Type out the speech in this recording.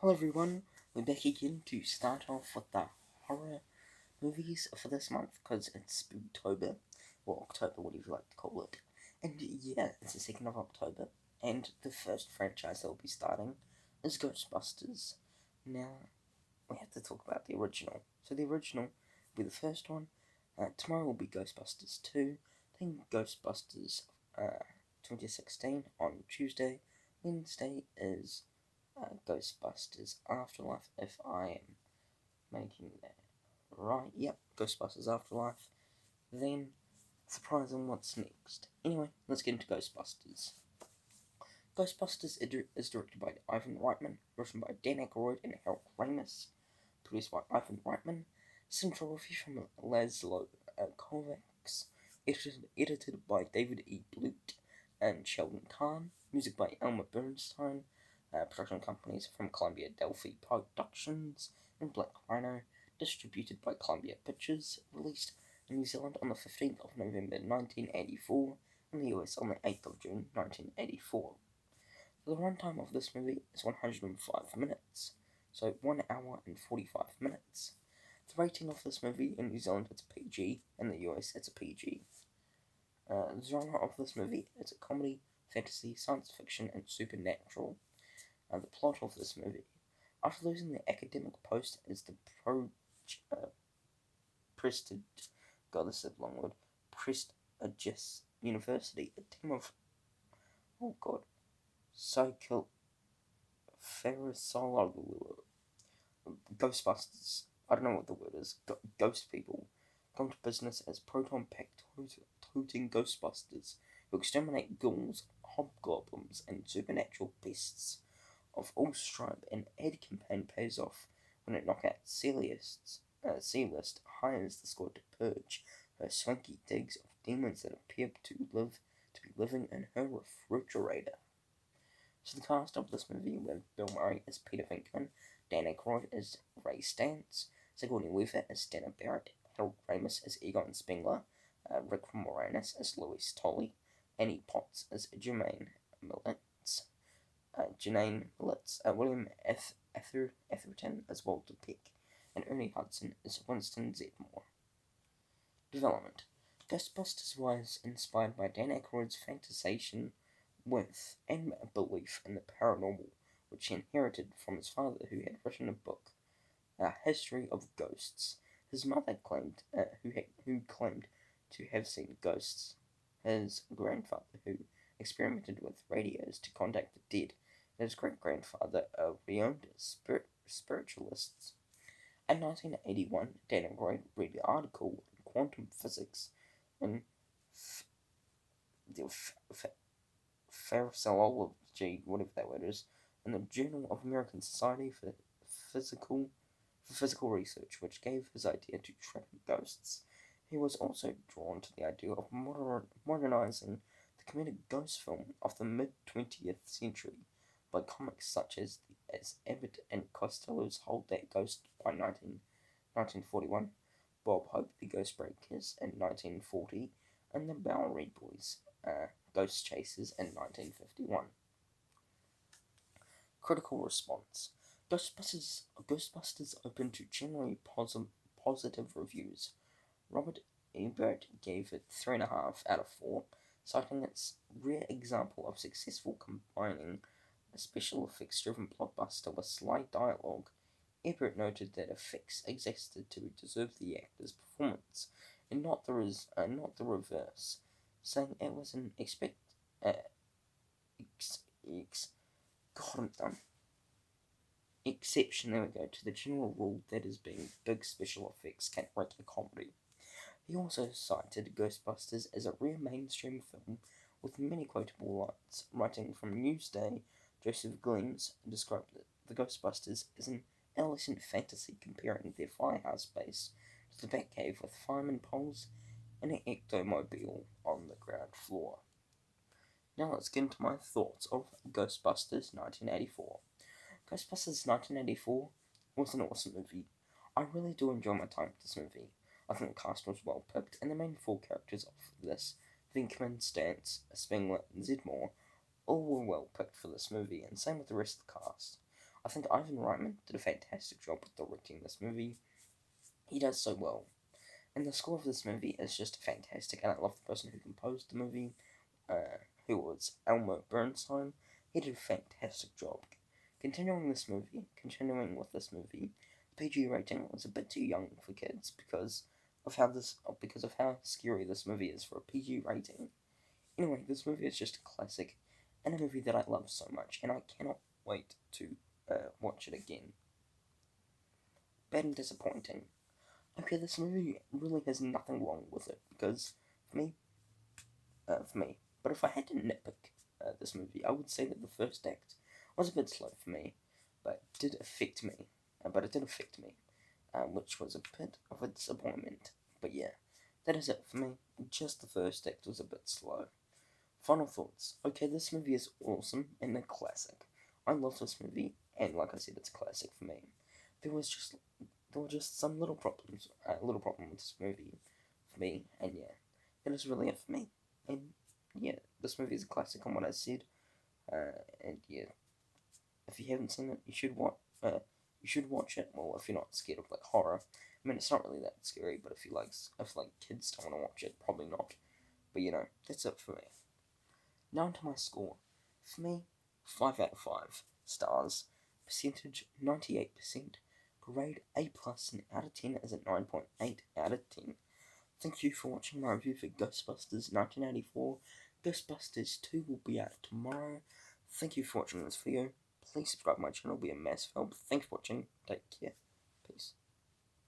Hello everyone, we're back again to start off with the horror movies for this month because it's Spooktober, or October, whatever you like to call it. And yeah, it's the 2nd of October, and the first franchise that will be starting is Ghostbusters. Now, we have to talk about the original. So the original will be the first one, tomorrow will be Ghostbusters 2, then Ghostbusters 2016 on Tuesday, Wednesday is Ghostbusters Afterlife, if I am making that right. Yep, Ghostbusters Afterlife. Then, surprising what's next. Anyway, let's get into Ghostbusters. Ghostbusters is directed by Ivan Reitman, written by Dan Aykroyd and Harold Ramis, produced by Ivan Reitman, central review from Laszlo Kovacs, edited by David E. Blute and Sheldon Kahn, music by Elmer Bernstein, production companies from Columbia Delphi Productions and Black Rhino, distributed by Columbia Pictures, released in New Zealand on the 15th of November 1984, and the US on the 8th of June 1984. The runtime of this movie is 105 minutes, so 1 hour and 45 minutes. The rating of this movie in New Zealand is PG, and in the US it's a PG. The genre of this movie is a comedy, fantasy, science fiction, and supernatural. The plot of this movie. After losing their academic post as the prestigious university, a team of Ghostbusters, I don't know what the word is, ghost people, come to business as proton-packed toting Ghostbusters who exterminate ghouls, hobgoblins, and supernatural beasts of all stripe. An ad campaign pays off when a knockout C-list hires the squad to purge her swanky digs of demons that appear to be living in her refrigerator. So the cast of this movie with Bill Murray as Peter Venkman, Dan Aykroyd as Ray Stantz, Sigourney Weaver as Dana Barrett, Harold Ramis as Egon Spengler, Rick Moranis as Louis Tolley, Annie Potts as Janine Millitz, William Atherton as Walter Peck, and Ernie Hudson as Winston Zedmore. Development. Ghostbusters was inspired by Dan Aykroyd's fantasization with and belief in the paranormal, which he inherited from his father, who had written a book, A History of Ghosts. His mother claimed, who claimed to have seen ghosts. His grandfather, who experimented with radios to contact the dead, and his great-grandfather, renowned spiritualists. In 1981, Dan Aykroyd read the article on quantum physics in Pharmacology, whatever that word is, in the Journal of American Society for Physical Research, which gave his idea to trapping ghosts. He was also drawn to the idea of modernizing the comedic ghost film of the mid-20th century by comics such as Abbott and Costello's Hold That Ghost by 1941, Bob Hope, The Ghost Breakers in 1940, and the Bowery Boys, Ghost Chasers in 1951. Critical response. Ghostbusters opened to generally positive reviews. Robert Ebert gave it 3.5 out of 4, citing its rare example of successful combining a special effects-driven blockbuster with sly dialogue. Ebert noted that effects existed to deserve the actor's performance, and not the reverse, saying it was an exception to the general rule that is being big special effects can't wreck a comedy. He also cited Ghostbusters as a rare mainstream film with many quotable lines. Writing from Newsday, Joseph Gleams described the Ghostbusters as an adolescent fantasy comparing their firehouse base to the Batcave with fireman poles and an ectomobile on the ground floor. Now let's get into my thoughts of Ghostbusters 1984. Ghostbusters 1984 was an awesome movie. I really do enjoy my time with this movie. I think the cast was well picked, and the main 4 characters of this, Venkman, Stantz, Spengler, and Zedmore, all were well picked for this movie, and same with the rest of the cast. I think Ivan Reitman did a fantastic job with directing this movie. He does so well. And the score of this movie is just fantastic, and I love the person who composed the movie, who was Elmer Bernstein. He did a fantastic job. Continuing with this movie, PG rating was a bit too young for kids because of how scary this movie is for a PG rating. Anyway, this movie is just a classic, and a movie that I love so much, and I cannot wait to watch it again. Bad and disappointing. Okay, this movie really has nothing wrong with it because for me. But if I had to nitpick this movie, I would say that the first act was a bit slow for me, but it did affect me. Which was a bit of a disappointment. But yeah, that is it for me. Just the first act was a bit slow. Final thoughts. Okay, this movie is awesome and a classic. I love this movie, and like I said, it's a classic for me. There was just there were just some little problems, little problem with this movie for me, and yeah, that is really it for me. And yeah, this movie is a classic on what I said, and yeah, if you haven't seen it, you should watch it. Well, if you're not scared of like horror, I mean, it's not really that scary, but if kids don't want to watch it, probably not. But that's it for me. Now to my score. For me, 5 out of 5 stars. Percentage 98%. Grade A+, and out of 10 is a 9.8 out of 10. Thank you for watching my review for Ghostbusters 1984. Ghostbusters 2 will be out tomorrow. Thank you for watching this video. Please subscribe to my channel, it'll be a massive help. Thanks for watching. Take care. Peace.